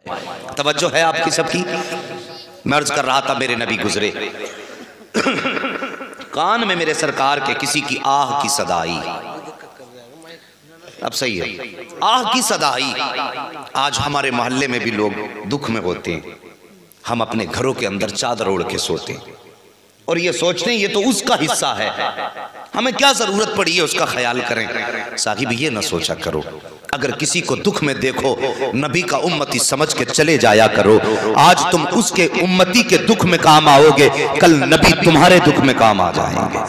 तवज्जो है आपकी सबकी। मैं अर्ज कर रहा था मेरे नबी गुजरे, कान में मेरे सरकार के किसी की आह की सदा आई। अब सही है, आह की सदा आई। आज हमारे मोहल्ले में भी लोग दुख में होते हैं, हम अपने घरों के अंदर चादर ओढ़ के सोते हैं और ये सोचते हैं ये तो उसका हिस्सा है, हमें क्या जरूरत पड़ी है उसका ख्याल करें। साहिब ये ना सोचा करो, अगर किसी को दुख में देखो नबी का उम्मती समझ के चले जाया करो। आज तुम उसके उम्मती के दुख में काम आओगे, कल नबी तुम्हारे दुख में काम आ जाएंगे।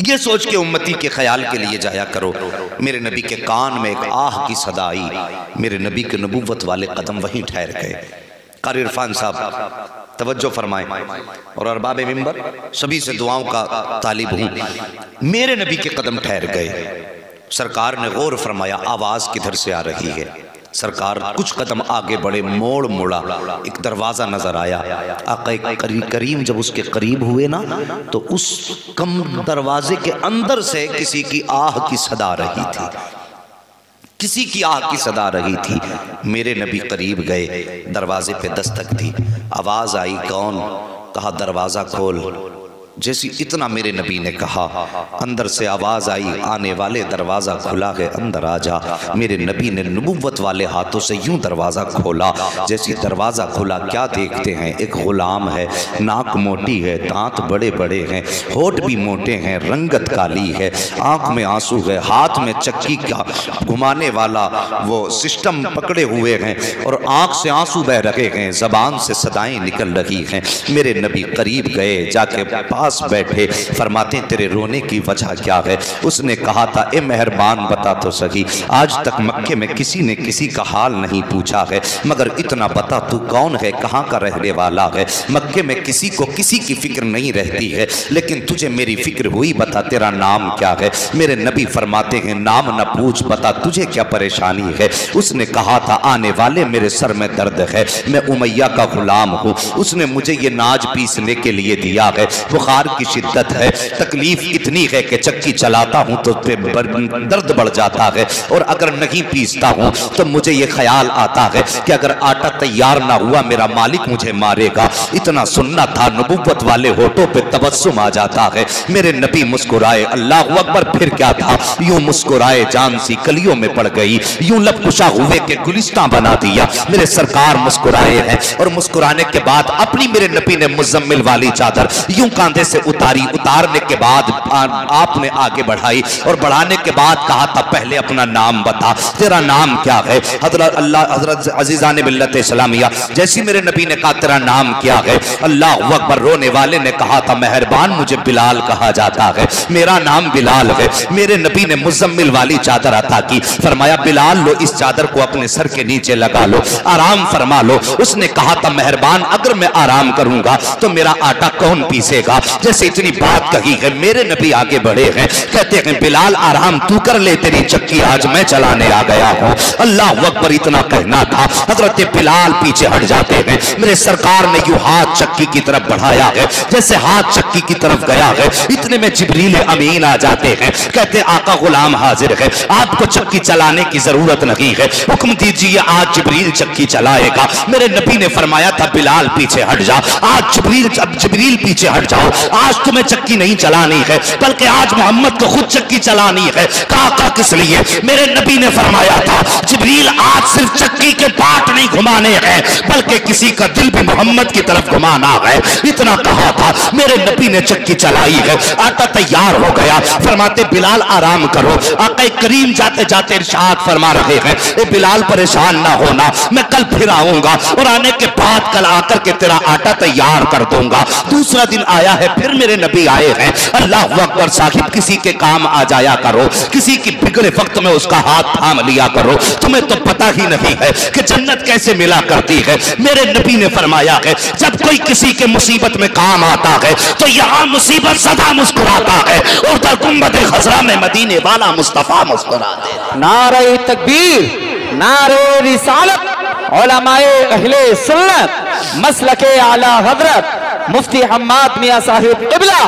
ये सोच के उम्मती के ख्याल के लिए जाया करो। मेरे नबी के कान में एक आह की सदा आई, मेरे नबी के नबूवत वाले कदम वहीं ठहर गए। कारी इरफान साहब तवज्जो फरमाएं और अरबाब मिंबर सभी से दुआओं का तालिब हूँ। मेरे नबी के कदम ठहर गए। सरकार ने गौर फरमाया आवाज किधर से आ रही है। सरकार कुछ कदम आगे बढ़े, मोड़ मोड़ा, एक दरवाजा नजर आया। आका करीम जब उसके करीब हुए ना तो उस कम दरवाजे के अंदर से किसी की आह की सदा रही थी, किसी की आह की सदा रही थी। मेरे नबी करीब गए, दरवाजे पे दस्तक दी, आवाज आई कौन? कहा दरवाजा खोल। जैसी इतना मेरे नबी ने कहा, अंदर से आवाज आई आने वाले दरवाजा खुला है, अंदर आ जा। मेरे नबी ने नबुव्वत वाले हाथों से यूं दरवाजा खोला। जैसी दरवाजा खुला क्या देखते हैं? एक गुलाम है, नाक मोटी है, दांत बड़े बड़े हैं, होठ भी मोटे हैं, रंगत काली है, आंख में आंसू है, हाथ में चक्की का घुमाने वाला वो सिस्टम पकड़े हुए हैं और आंख से आंसू बह रहे हैं, जबान से सदाएं निकल रही हैं। मेरे नबी करीब गए, जाके पास बैठे, फरमाते तेरे रोने की वजह क्या है? उसने कहा था ए मेहरबान बता तो सही, आज तक मक्के में किसी ने किसी का हाल नहीं पूछा है, मगर इतना बता तू कौन है, कहाँ का रहने वाला है? मक्के में किसी को किसी की फिक्र नहीं रहती है, लेकिन तुझे मेरी फिक्र हुई, बता तेरा नाम क्या है? मेरे नबी फरमाते हैं नाम न पूछ, बता तुझे क्या परेशानी है? उसने कहा था आने वाले मेरे सर में दर्द है, मैं उमैया का गुलाम हूँ, उसने मुझे ये नाज पीसने के लिए दिया है, बुखार की शिद्दत है, तकलीफ इतनी है कि चक्की चलाता हूं तो दर्द बढ़ जाता है, और अगर नहीं पीसता हूं तो मुझे ये ख्याल आता है कि अगर आटा तैयार ना हुआ मेरा मालिक मुझे मारेगा। इतना सुनना था, नबुव्वत वाले होठों पे तबस्सुम आ जाता है। मेरे नबी मुस्कुराए, अल्लाह अकबर, फिर क्या था? यूं मुस्कुराए जान सी कलियों में पड़ गई, यूं लबकुशा हुए के गुलिस्तां बना दिया। मेरे सरकार मुस्कुराए हैं और मुस्कुराने के बाद अपनी मेरे नबी ने मुज़म्मिल वाली चादर यूं कांधे से उतारी, उतारने के बाद आपने आगे बढ़ाई और बढ़ाने के बाद कहा था पहले अपना नाम बता, तेरा नाम क्या है? हजरत अजीजान मिल्लत इस्लामिया जैसी मेरे नबी ने कहा तेरा नाम क्या है? अल्लाह अकबर। रोने वाले ने कहा था मेहरबान मुझे बिलाल कहा जाता है, मेरा नाम बिलाल है। मेरे नबी ने मुज़म्मिल वाली चादर अता की, फरमाया बिलाल लो इस चादर को अपने सर के नीचे लगा लो, आराम फरमा लो। उसने कहा था मेहरबान अगर मैं आराम करूंगा तो मेरा आटा कौन पीसेगा? जैसे इतनी बात कही है, मेरे नबी आगे बढ़े हैं, कहते हैं बिलाल आराम तू कर ले, तेरी चक्की आज मैं चलाने आ गया हूं। अल्लाह अकबर। इतना कहना था, हजरत बिलाल पीछे हट जाते हैं। मेरे सरकार ने यूं हाथ चक्की की तरफ बढ़ाया है, जैसे हाथ चक्की की तरफ गया है, इतने में जिब्रील अमीन आ जाते हैं, कहते आका गुलाम हाजिर है, आपको चक्की चलाने की जरूरत नहीं है, हुक्म दीजिए आज जिब्रील चक्की चलाएगा। मेरे नबी ने फरमाया था बिलाल पीछे हट जा, आज जिब्रील पीछे हट जाओ, आज तुम्हें चक्की नहीं चलानी है बल्कि आज मोहम्मद को खुद चक्की चलानी है। कहा किस लिए? मेरे नबी ने फरमाया था जिब्रील आज सिर्फ चक्की के पार्ट नहीं घुमाने हैं बल्कि किसी का दिल भी मोहम्मद की तरफ घुमाना है। इतना कहा था, मेरे नबी ने चक्की चलाई है, आटा तैयार हो गया। फरमाते बिलाल आराम करो। आका करीम जाते जाते इरशाद फरमा रहे हैं ए बिलाल परेशान ना होना, मैं कल फिर आऊंगा और आने के बाद कल आकर के तेरा आटा तैयार कर दूंगा। दूसरा दिन आया है, फिर मेरे नबी आए हैं। अल्लाह अकबर। साहिब किसी के काम आ जाया करो, किसी की बिगड़े वक्त में उसका हाथ थाम लिया करो। तुम्हें तो पता ही नहीं है कि जन्नत कैसे मिला करती है। मेरे नबी ने फरमाया है जब कोई किसी के मुसीबत में काम आता है तो यहाँ मुसीबत सदा मुस्कुराता है और दर गुंबद खजरा में मदीने वाला मुस्तफा मुस्कुराते हैं। नारे तकबीर, नारे रिसालत, उलमाए अहले सुन्नत, मसलके आला हजरत मुफ्ती हम्माद मियां साहिब क़िबला,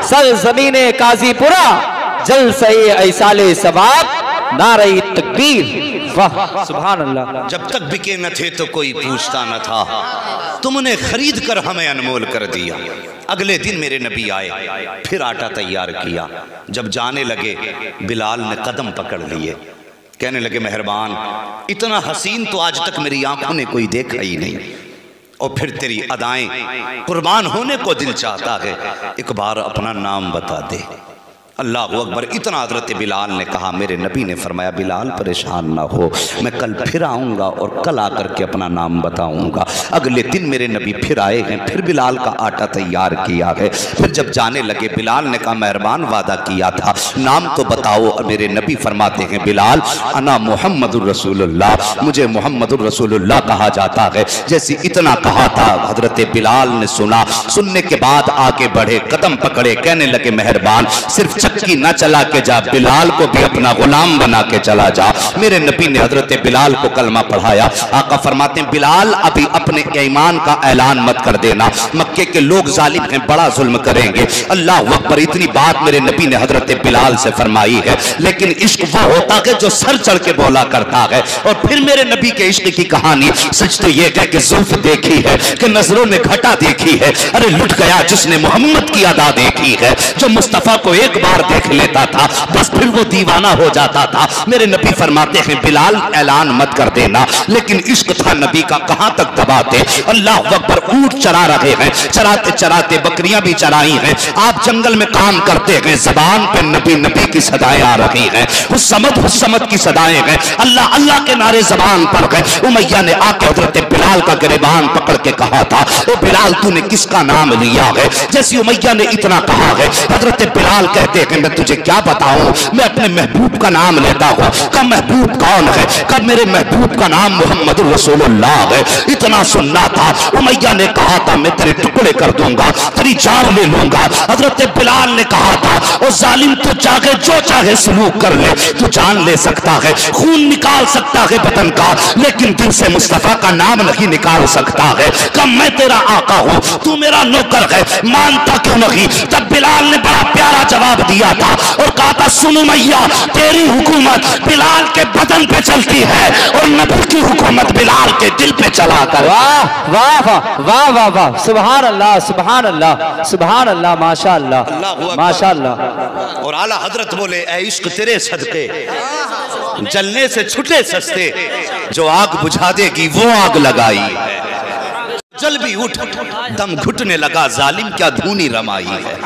सर ज़मीने काजीपुरा, जल से ऐसाले सवाब, नारे तकबीर, वाह सुभान अल्लाह। जब तक बिके न थे तो कोई पूछता न था, तुमने खरीद कर हमें अनमोल कर दिया। अगले दिन मेरे नबी आए, फिर आटा तैयार किया। जब जाने लगे बिलाल ने कदम पकड़ लिए, कहने लगे मेहरबान, इतना हसीन तो आज तक मेरी आंखों ने कोई देखा ही नहीं, और फिर तेरी अदाएं, कुर्बान होने को दिल चाहता है, एक बार अपना नाम बता दे। अल्लाह अकबर। इतना हजरत बिलाल ने कहा। मेरे नबी ने फरमाया बिलाल परेशान ना हो, मैं कल फिर आऊँगा और कल आकर के अपना नाम बताऊँगा। अगले दिन मेरे नबी फिर आए हैं, फिर बिलाल का आटा तैयार किया है। फिर जब जाने लगे बिलाल ने कहा मेहरबान वादा किया था, नाम तो बताओ। और मेरे नबी फरमाते हैं बिलाल अना मुहम्मदुर रसूलुल्लाह, मुझे मुहम्मदुर रसूलुल्लाह कहा जाता है। जैसे इतना कहा था हजरत बिलाल ने सुना, सुनने के बाद आगे बढ़े, कदम पकड़े, कहने लगे मेहरबान सिर्फ चक्की ना चला के जा, बिलाल को भी अपना गुलाम बना के चला जा। मेरे नबी ने हजरत बिलाल को कलमा पढ़ाया। आका फरमाते हैं बिलाल अभी अपने ईमान का ऐलान मत कर देना, मक्के के लोग जालिम हैं, बड़ा जुल्म करेंगे। अल्लाह अकबर। इतनी बात मेरे नबी ने हजरत बिलाल से फरमाई है। लेकिन इश्क वो होता है जो सर चढ़ के बोला करता है। और फिर मेरे नबी के इश्क की कहानी सच तो ये है कि जुल्फ देखी है, कि नजरों ने घटा देखी है। अरे लुट गया जिसने मोहम्मद की अदा देखी है, जो मुस्तफा को एक बार देख लेता था बस फिर वो दीवाना हो जाता था। मेरे नबी फरमाते हैं बिलाल ऐलान मत कर देना। लेकिन इश्क था नबी का, कहां तक दबाते। अल्लाह अकबर। ऊंट चरा रहे हैं, चराते चराते बकरियां भी चराई हैं, आप जंगल में काम करते हैं, जबान पे नबी नबी की सदाएं आ रही हैं, हुस्समत की सदाएं हैं, अल्लाह अल्लाह के नारे जबान पर गए। उमैया ने आके हजरत बिलाल का गिरबान पकड़ के कहा था ओ बिलाल तूने किसका नाम लिया है। जैसे उमैया ने इतना कहा है, हजरत बिलाल कहते हैं मैं तुझे क्या बताऊं, मैं अपने महबूब का नाम लेता हूं। कब महबूब कौन है, कब मेरे महबूब का नाम मुहम्मदुर रसूलुल्लाह है। इतना सुनना था। उमैया ने कहा था मैं तेरे टुकड़े कर दूंगा, तेरी जान ले लूंगा। हजरत बिलाल ने कहा था ओ जालिम तू चाहे जो चाहे सलूक कर ले, तू जान ले सकता है, खून निकाल सकता है बदन का, लेकिन दिल से मुस्तफा का नाम नहीं निकाल सकता है। कब मैं तेरा आका हूं, तू मेरा नौकर है, मानता क्यों नहीं। तब बिलाल ने बड़ा प्यारा जवाब दिया था और कहा था सुन उमैया तेरी हुकूमत बिलाल के बदन पे चलती है और नबी की हुकूमत बिलाल के दिल पे चला कर। वाह वाह वाह वाह वाह वाह, सुभान अल्लाह सुभान अल्लाह सुभान अल्लाह, माशा अल्लाह माशा अल्लाह। और आला हजरत बोले ऐ इश्क तेरे सदके जलने से छुटे सस्ते, जो आग बुझा देगी वो आग लगाई है। जल भी उठ, दम घुटने लगा जालिम क्या धूनी रमाई है,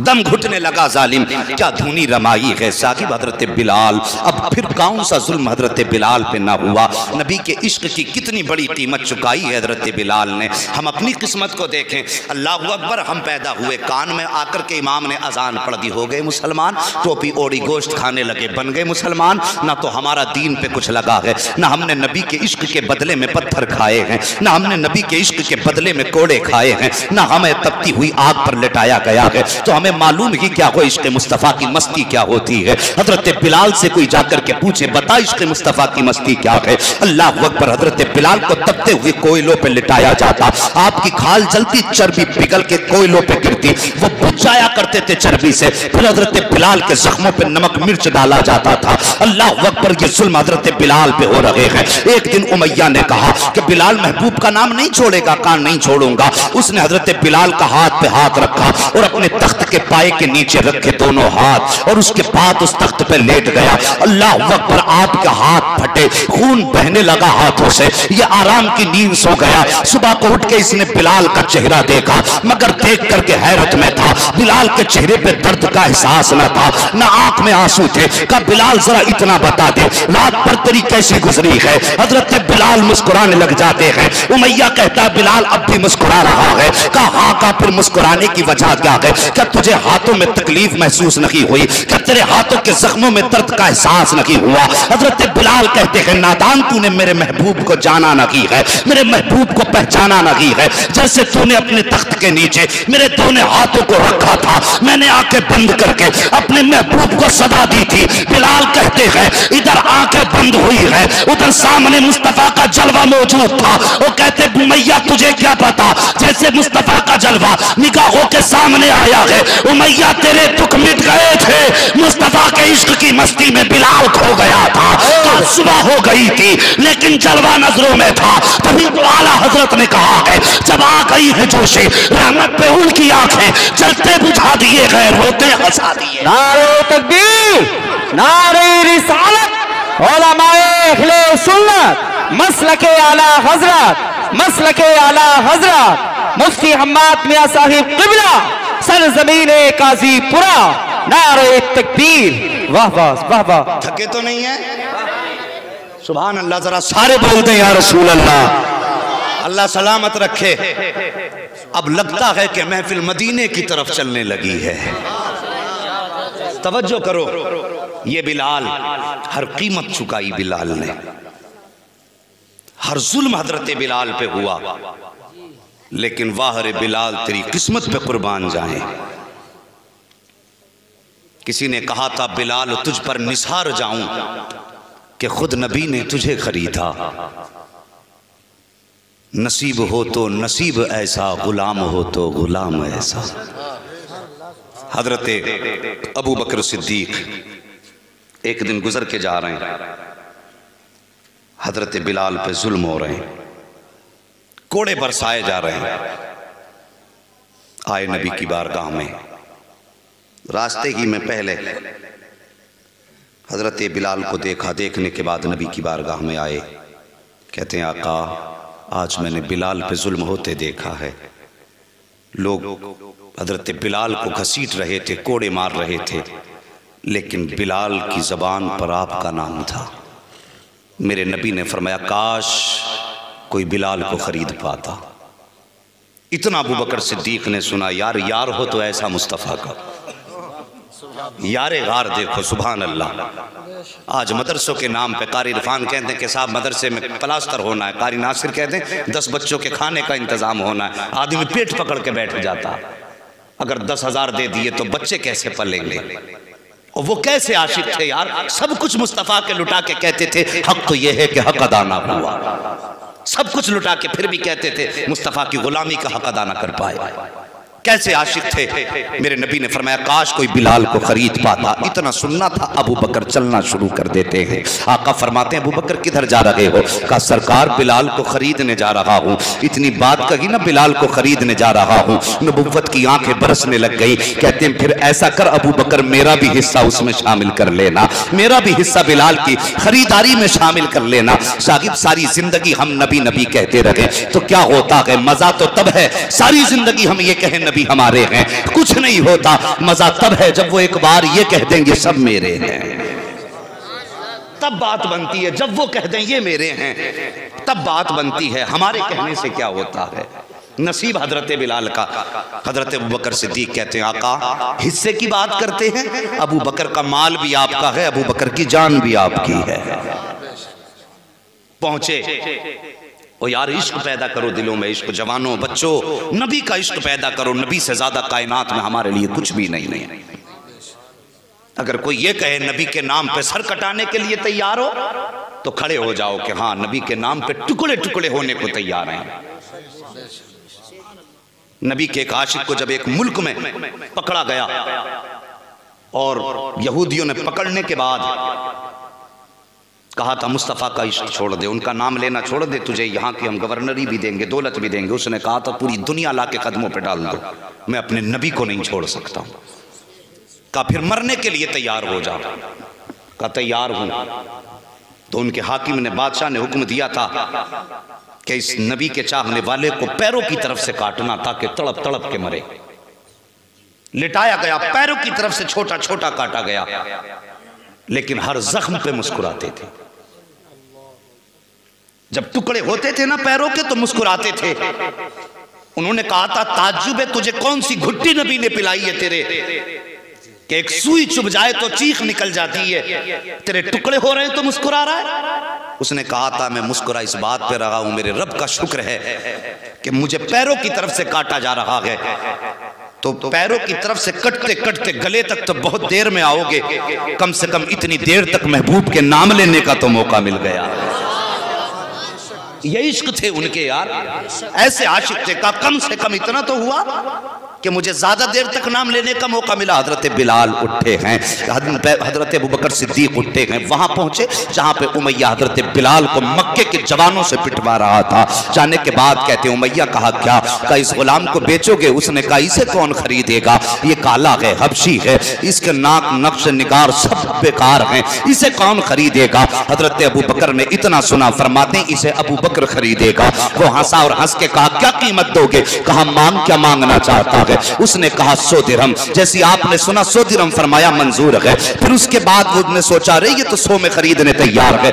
दम घुटने लगा जालिम क्या धूनी रमाई है। साकिब हजरत बिलाल, अब फिर कौन सा जुल्म हजरत बिलाल पे ना हुआ। नबी के इश्क की कितनी बड़ी कीमत चुकाई है हजरत बिलाल ने। हम अपनी किस्मत को देखें। अल्लाह अकबर। हम पैदा हुए, कान में आकर के इमाम ने अजान पढ़ दी, हो गए मुसलमान। टोपी ओढ़ी, गोश्त खाने लगे, बन गए मुसलमान। ना तो हमारा दीन पे कुछ लगा है, ना हमने नबी के इश्क के बदले में पत्थर खाए हैं, ना हमने नबी के इश्क के बदले में कोड़े खाए हैं, ना हमें तपती हुई आग पर लिटाया गया है। तो हमें मालूम ही क्या हो इश्क मुस्तफ़ा की मस्ती क्या होती है। हजरत बिलाल से कोई जाकर के पूछे बता इश्क मुस्तफ़ा की मस्ती क्या है। अल्लाह अकबर। हजरत बिलाल को तपते हुए कोयलों पे लिटाया जाता, आपकी खाल जलती, चर्बी पिघल के कोयलों पे गिरती, वो बुझ जाया करते थे चर्बी से। फिर हजरत बिलाल के जख्मों पे नमक मिर्च डाला जाता था। अल्लाह अकबर। ये जुल्म हजरत बिलाल पे हो रहे हैं। एक दिन उमैया ने कहा कि बिलाल महबूब का नाम नहीं छोड़ेगा, कान नहीं छोड़ूंगा। उसने हजरत बिलाल का हाथ पे हाथ रखा और अपने तख्त के पाए के नीचे रखे दोनों हाथ, और उसके बाद उस तख्त पे लेट गया। अल्लाह अकबर। आपके हाथ फटे, खून बहने लगा हाथों से, ये आराम की नींद सो गया। सुबह को उठ के इसने बिलाल का चेहरा देखा, मगर देख करके हैरत में था। बिलाल के चेहरे पे दर्द का एहसास न था, न आंख में आंसू थे। कहा बिलाल जरा इतना बता दे रात भर तेरी कैसी गुजरी है। हजरत बिलाल मुस्कुराने लग जाते हैं। उमैया कहता है बिलाल अब भी मुस्कुरा रहा है। कहा हाँ का, फिर मुस्कुराने की वजह क्या है। क्या तुझे हाथों में तकलीफ महसूस नहीं हुई, क्या तेरे हाथों के जख्मों में दर्द का एहसास नहीं हुआ। हजरत बिलाल कहते हैं नादान तूने मेरे महबूब को जाना नहीं है, मेरे महबूब को पहचाना नहीं है। जैसे तूने अपने तख्त के नीचे मेरे दोनों हाथों को रखा था, मैंने आंखें बंद करके अपने महबूब को सदा दी थी। बिलाल कहते हैं इधर आंखें बंद हुई है, उधर सामने मुस्तफा का जलवा मौजूद था। वो कहते मैया तुझे क्या पता, जैसे मुस्तफा का जलवा निगाहों के सामने आया है, उमैया तेरे दुख मिट गए थे, मुस्तफा के इश्क की मस्ती में बिलाल खो गया था। कल सुबह हो गई थी लेकिन जलवा नजरों में था। तभी तो आला हजरत ने कहा है, जब आ गई है जोशे रहमत पे उनकी आंखें, जलते बुझा दिए गए, रोते हंसा दिए। नारे तकबीर, नारे रिसालत, उलमाए अहले सुन्नत, मसलके आला हजरत, मसलके आला हजरत मुफ्ती हम्माद मियां साहिब क़िबला सरजमीने काजीपुरा। नारे तकबीर, वाह वाह वाह वाह। थके तो नहीं है? सुभान अल्लाह, जरा सारे बोलते हैं या रसूल अल्लाह। अल्लाह सलामत रखे। अब लगता है कि महफिल मदीने की तरफ चलने लगी है। तवज्जो करो, ये बिलाल हर कीमत चुकाई बिलाल ने, हर जुल्म हजरत बिलाल पे हुआ, लेकिन वाह रे बिलाल तेरी किस्मत पे कुर्बान जाए। किसी ने कहा था बिलाल तुझ पर निसार जाऊं कि खुद नबी ने तुझे खरीदा। नसीब हो तो नसीब ऐसा, गुलाम हो तो गुलाम ऐसा। हजरत अबू बकर सिद्दीक एक दिन गुजर के जा रहे हैं, हजरत बिलाल पे जुल्म हो रहे हैं, कोड़े बरसाए जा रहे हैं। आए नबी की बारगाह में, रास्ते ही में पहले हजरत बिलाल को देखा। देखने के बाद नबी की बारगाह में आए, कहते हैं आका आज मैंने बिलाल पे जुल्म होते देखा है। लोग हजरत बिलाल को घसीट रहे थे, कोड़े मार रहे थे, लेकिन बिलाल की जबान पर आपका नाम था। मेरे नबी ने फरमाया काश कोई बिलाल को खरीद पाता। इतना अबू बकर सिद्दीक ने सुना, यार यार हो तो ऐसा मुस्तफ़ा का, यारे गार देखो। सुभान अल्लाह। आज मदरसों के नाम पे कारी इरफान कहते हैं कि साहब मदरसे में प्लास्टर होना है, कारी नासिर कहते हैं 10 बच्चों के खाने का इंतजाम होना है। आदमी पेट पकड़ के बैठ जाता, अगर 10,000 दे दिए तो बच्चे कैसे पलेंगे। और वो कैसे आशिक थे यार, सब कुछ मुस्तफ़ा के लुटा के कहते थे हक तो ये है कि हक अदा ना हुआ। सब कुछ लुटा के फिर भी कहते थे मुस्तफ़ा की गुलामी का हक अदा ना कर पाए। कैसे आशिक थे। मेरे नबी ने फरमाया काश कोई बिलाल को खरीद पाता। इतना सुनना था, अबू बकर चलना शुरू कर देते हैं। आका फरमाते हैं अबू बकर किधर जा रहे हो? कहा सरकार बिलाल को खरीदने जा रहा हूँ। इतनी बात कही ना, बिलाल को खरीदने जा रहा हूँ, नबुव्वत की आंखें बरसने लग गई। कहते हैं फिर ऐसा कर अबू बकर मेरा भी हिस्सा उसमें शामिल कर लेना, मेरा भी हिस्सा बिलाल की खरीदारी में शामिल कर लेना। साहिब सारी जिंदगी हम नबी नबी कहते रहे तो क्या होता है? मजा तो तब है सारी जिंदगी हम ये कहें नबी हमारे हैं, कुछ नहीं होता। मजा तब है जब वो एक बार ये कह देंगे सब मेरे हैं, तब बात बनती है। जब वो कह दें ये मेरे हैं तब बात बनती है। हमारे कहने से क्या होता है? नसीब हजरत बिलाल का। हजरत अबू बकर सिद्दीक कहते हैं आका हिस्से की बात करते हैं, अबू बकर का माल भी आपका है, अबू बकर की जान भी आपकी है। पहुंचे ओ यार इश्क पैदा करो दिलों में, इश्क जवानों बच्चों, नबी का इश्क पैदा करो। नबी से ज्यादा कायनात में हमारे लिए कुछ भी नहीं है। अगर कोई ये कहे नबी के नाम पे सर कटाने के लिए तैयार हो तो खड़े हो जाओ कि हाँ नबी के नाम पे टुकड़े टुकड़े होने को तैयार हैं। नबी के एक आशिक को जब एक मुल्क में पकड़ा गया और यहूदियों ने पकड़ने के बाद कहा था मुस्तफ़ा का इश्क छोड़ दे, उनका नाम लेना छोड़ दे, तुझे यहाँ की हम गवर्नरी भी देंगे, दौलत भी देंगे। उसने कहा था पूरी दुनिया ला के कदमों पे डाल दो, मैं अपने नबी को नहीं छोड़ सकता। कहा फिर मरने के लिए तैयार हो जाओ। कहा तैयार हूं। तो उनके हाकिम ने, बादशाह ने हुक्म दिया था कि इस नबी के चाहने वाले को पैरों की तरफ से काटना ताकि तड़प तड़प के मरे। लिटाया गया, पैरों की तरफ से छोटा छोटा काटा गया, लेकिन हर जख्म पे मुस्कुराते थे। जब टुकड़े होते थे ना पैरों के तो मुस्कुराते थे। उन्होंने कहा था ताज्जुब है तुझे कौन सी घुट्टी नबी ने पिलाई है तेरे कि एक सुई चुभ जाए तो चीख निकल जाती है, तेरे टुकड़े हो रहे हैं तो मुस्कुरा रहा है। उसने कहा था मैं मुस्कुरा इस बात पे रहा हूं, मेरे रब का शुक्र है कि मुझे पैरों की तरफ से काटा जा रहा है। तो पैरों की तरफ से कटते कटते गले तक तो बहुत देर में आओगे, कम से कम इतनी देर तक महबूब के नाम लेने का तो मौका मिल गया। ये इश्क थे उनके यार, ऐसे आशिक थे। का कम से कम इतना तो हुआ कि मुझे ज्यादा देर तक नाम लेने का मौका मिला। हजरत बिलाल उठे हैं, हजरत अबू बकर सिद्दीक उठे हैं, वहां पहुंचे जहां पे उमैया हजरत बिलाल को मक्के के जवानों से पिटवा रहा था। जाने के बाद कहते उमैया कहा क्या, कहा इस गुलाम को बेचोगे? उसने कहा इसे कौन खरीदेगा, ये काला है, हबशी है, इसके नाक नक्श निगार सब बेकार हैं, इसे कौन खरीदेगा? हजरत अबू बकर ने इतना सुना, फरमाते हैं इसे अबू बकर खरीदेगा। वो हंसा और हंस के कहा क्या कीमत दोगे? कहा मांग क्या मांगना चाहता है? उसने कहा 100 दिरहम। जैसे आपने सुना 100 दिरहम, फरमाया मंजूर है। फिर उसके बाद उसने सोचा रे ये तो 100 में खरीदने तैयार है।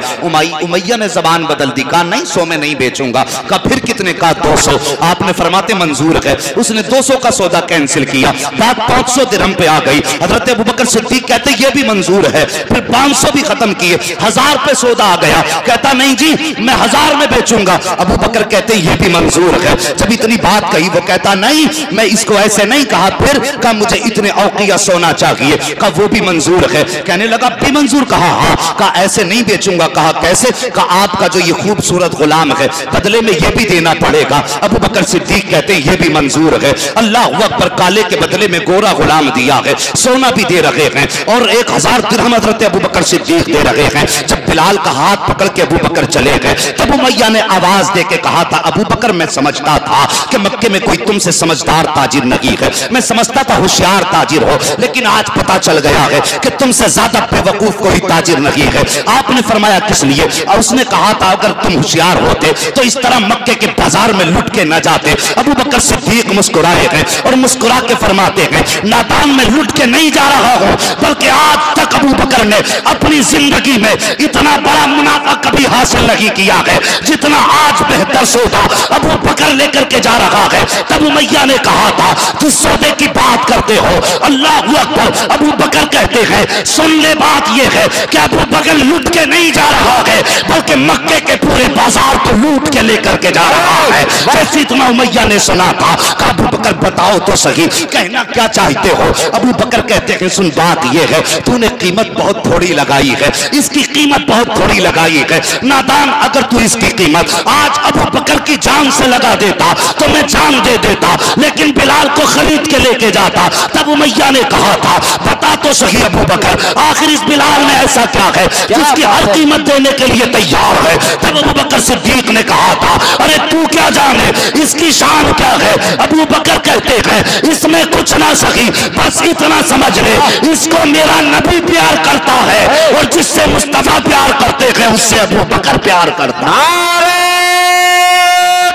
उमैया ने जबान बदल दी, कहा नहीं 100 में नहीं बेचूंगा। कहा फिर कितने? कहा 200। आपने फरमाते मंजूर है। उसने 200 का सौदा कैंसिल किया, बात 500 दिरहम पे आ गई। हजरत अबू बकर सिद्दीक कहते ये भी मंजूर है। फिर 500 भी खत्म किए, 1000 पे सौदा आ गया। कहता नहीं जी मैं 1000 में बेचूंगा। अबू बकर कहते ये भी मंजूर है। जब इतनी बात कही वो कहता नहीं मैं इसको ऐसे नहीं। कहा फिर? कहा मुझे इतने औकिया सोना चाहिए। कहा वो भी मंजूर है। कहने लगा भी मंजूर? कहा हाँ। कहा ऐसे नहीं बेचूंगा। कहा कैसे? कहा आपका जो ये खूबसूरत गुलाम है बदले में ये भी देना पड़ेगा। अबू बकर सिद्दीक कहते हैं ये भी मंजूर है। अल्लाह अकबर, काले के बदले में गोरा गुलाम दिया है, सोना भी दे रहे हैं और 1000 दिरहम हजरत अबू बकर सिद्दीक दे रहे हैं। जब बिलाल का हाथ पकड़ के अबू बकर चले गए तब उमैया ने आवाज दे के कहा था अबू बकर मैं समझता था कि मक्के में कोई तुमसे समझदार ताजिर नहीं है, मैं समझता था होशियार ताजिर हो, लेकिन आज पता चल गया है कि तुमसे ज्यादा बेवकूफ कोई ताजिर नहीं है। आपने फरमाया किस लिए? और उसने कहा था अगर तुम होशियार होते तो इस तरह मक्के के बाजार में लुट के न जाते। अबू बकर सिद्दीक मुस्कुराए हैं और मुस्कुरा के फरमाते हैं नादान में लुट के नहीं जा रहा हूं, बल्कि आज तक अबू बकर ने अपनी जिंदगी में इतना बड़ा मुनाफा कभी हासिल नहीं किया है जितना आज बेहतर सौदा अबू बकर लेकर के जा रहा है। तब उमैया ने कहा था तुम सौदे की बात करते हो, अल्लाह अकबर। अबू बकर कहते हैं सुन ले बात यह है कि अबू बकर लूट के नहीं जा रहा है बल्कि मक्के के पूरे बाजार को लूट के लेकर के जा रहा है। जैसे इतना उमैया ने सुना था अबू बकर बताओ तो सही कहना क्या चाहते हो? अबू बकर कहते हैं सुन बात यह है तूने कीमत बहुत थोड़ी लगाई है, इसकी कीमत बहुत थोड़ी लगाई है। नादान अगर तू इसकी कीमत आज अबू बकर की जान से लगा देता तो मैं जान दे देता, लेकिन बिलाल को खरीद के लेके जाता। तब उमैया ने कहा था बता तो सही अबू बकर आखिर इस बिलाल में ऐसा क्या है जिसकी हर कीमत देने के लिए तैयार है? तब अबू बकर सिद्दीक ने कहा था अरे तू क्या जाने इसकी शान क्या है? अबू बकर कहते हैं इसमें कुछ ना सही, बस इतना समझ ले इसको मेरा नबी प्यार करता है और जिससे मुस्तफा प्यार करते हैं उससे अबू बकर प्यार करता। नारे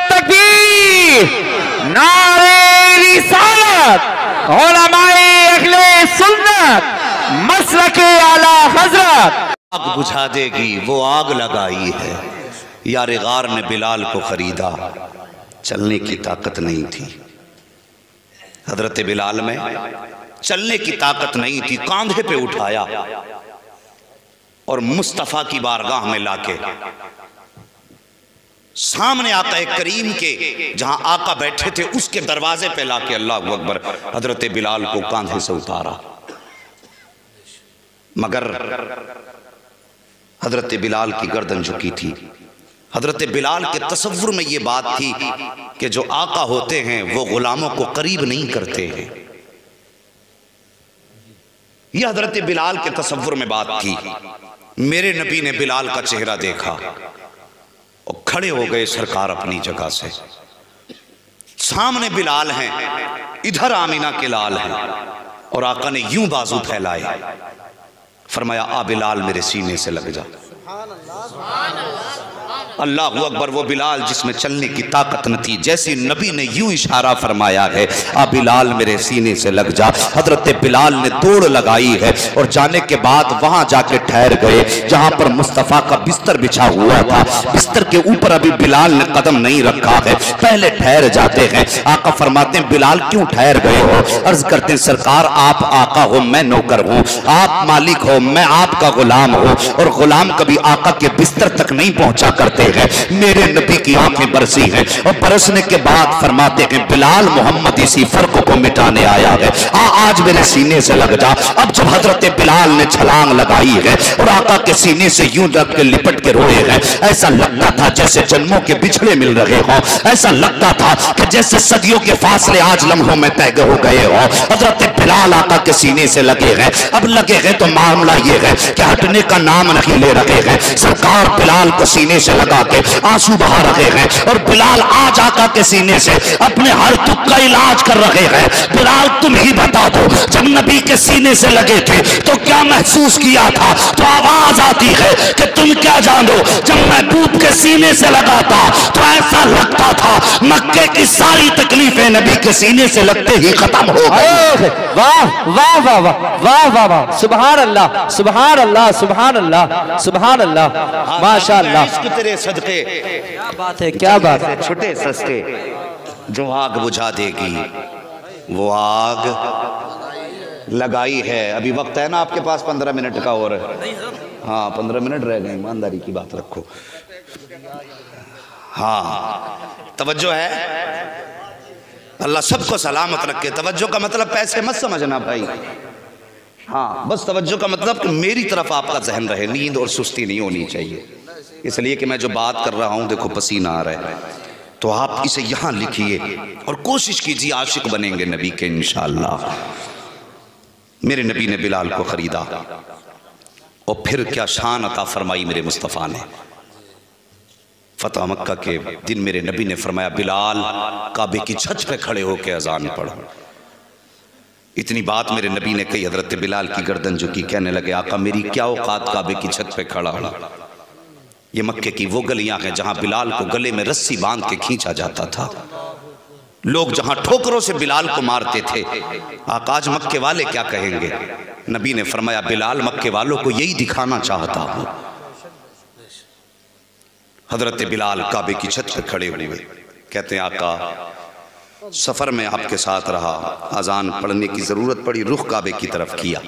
तकबीर, नारे रिसालत, उलमाए अहले सुन्नत, मसलके आला हजरत। आग बुझा देगी वो आग लगाई है। यार गार ने बिलाल को खरीदा, चलने की ताकत नहीं थी हजरत बिलाल में, चलने की ताकत नहीं थी। कांधे पे उठाया और मुस्तफा की बारगाह में लाके सामने आका करीम के जहां आका बैठे थे उसके दरवाजे पे लाके अल्लाह अकबर हजरत बिलाल को कांधे से उतारा। मगर हजरत बिलाल की गर्दन झुकी थी। हजरत बिलाल के तसव्वुर में यह बात थी कि जो आका होते हैं वो गुलामों को करीब नहीं करते हैं। यह हजरत बिलाल के तसव्वुर में बात थी। मेरे नबी ने बिलाल का चेहरा देखा और खड़े हो गए सरकार अपनी जगह से। सामने बिलाल हैं, इधर आमीना के लाल हैं और आका ने यूं बाजू फैलाए, फरमाया आ बिलाल मेरे सीने से लग जा। अल्लाह अकबर। वो बिलाल जिसमें चलने की ताकत न थी, जैसे नबी ने यूं इशारा फरमाया है आ बिलाल मेरे सीने से लग जा, हजरत बिलाल ने दौड़ लगाई है और जाने के बाद वहां जाके ठहर गए जहां पर मुस्तफा का बिस्तर बिछा हुआ था। बिस्तर के ऊपर अभी बिलाल ने कदम नहीं रखा है, पहले ठहर जाते हैं। आका फरमाते हैं बिलाल क्यों ठहर गए हो? अर्ज करते हैं सरकार आप आका हो मैं नौकर हूं, आप मालिक हो मैं आपका गुलाम हूं और गुलाम कभी कभी आका के बिस्तर तक नहीं पहुंचा करते हैं। मेरे नबी की आंखें बरसी हैं और बरसने के बाद फरमाते हैं बिलाल मोहम्मद इसी फर्क को मिटाने आया है, आज मेरे सीने से लग जा। अब जब हजरत बिलाल ने छलांग लगाई है और आका के सीने से यूं रख के लिपट के रोए हैं, ऐसा लगता था जैसे जन्मों के बिछड़े मिल रहे हों, ऐसा लगता था कि जैसे सदियों के फासले आज लम्हों में तय हो गए हों। हजरत बिलाल आका के सीने से लगे हैं। अब लगे हैं तो मामला ये है कि हटने का नाम नहीं ले रहे हैं। सरकार बिलाल को सीने से लगा के आंसू बहा रहे हैं और बिलाल आज आका के सीने से अपने हर दुख का इलाज कर रहे हैं। बिलाल तुम ही बता दो, जब नबी के सीने से लगे थे तो क्या महसूस किया था? तो आवाज आती है कि तुम क्या जानो, जब महबूब के सीने से लगा था तो ऐसा लगता था मक्के की सारी तकलीफें नबी के सीने से लगते ही खत्म हो गई। वाह वाह वाह वाह वाह वाह वाह, सुभान अल्लाह सुभान अल्लाह सुभान अल्लाह सुभान अल्लाह, माशाअल्लाह। तेरे सदके, क्या बात है, क्या बात है। छोटे सस्ते जो आग बुझा देगी वो आग लगाई है। अभी वक्त है ना आपके पास 15 मिनट का और? हाँ 15 मिनट रह गए, ईमानदारी की बात रखो। हाँ तवज्जो है, अल्लाह सबको सलामत रखे। तवज्जो का मतलब पैसे मत समझना भाई, हाँ बस तवज्जो का मतलब कि मेरी तरफ आपका जहन रहे, नींद और सुस्ती नहीं होनी चाहिए। इसलिए कि मैं जो बात कर रहा हूँ देखो पसीना आ रहा है, तो आप इसे यहाँ लिखिए और कोशिश कीजिए आशिक बनेंगे नबी के इंशाअल्लाह। मेरे नबी ने बिलाल को खरीदा और फिर क्या शान अता फरमाई मेरे मुस्तफ़ा ने। फतह मक्का के दिन मेरे नबी ने फरमाया बिलाल काबे की छत पे खड़े होकर अजान पढ़ो। इतनी बात मेरे नबी ने कही, हजरत बिलाल की गर्दन झुकी, कहने लगे आका मेरी क्या औकात काबे की छत पे खड़ा हूं। ये मक्के की वो गलियां हैं जहां बिलाल को गले में रस्सी बांध के खींचा जाता था, लोग जहां ठोकरों से बिलाल को मारते थे। आका आज मक्के वाले क्या कहेंगे? नबी ने फरमाया बिलाल मक्के वालों को यही दिखाना चाहता हूं। हजरत बिलाल काबे की छत पर खड़े हुए, कहते हैं आका सफर में आपके साथ रहा, अजान पढ़ने की जरूरत पड़ी, रुख काबे की तरफ किया।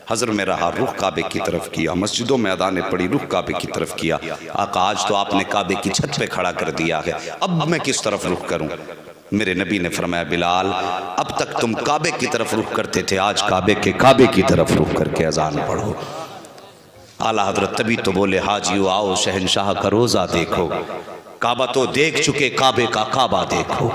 हजर में रहा, रुख काबे की तरफ किया। मस्जिदों में अदानें पड़ी, रुख काबे की तरफ किया। आका आज तो आपने काबे की छत पे खड़ा कर दिया है, अब मैं किस तरफ रुख करूं? मेरे नबी ने फरमाया बिलाल अब तक तुम काबे की तरफ रुख करते थे, आज काबे की तरफ रुख करके अजान पढ़ो। आला हजरत तभी तो बोले हाजियो आओ शहनशाह का रोजा देखो, काबा तो देख चुके काबे का काबा देखो।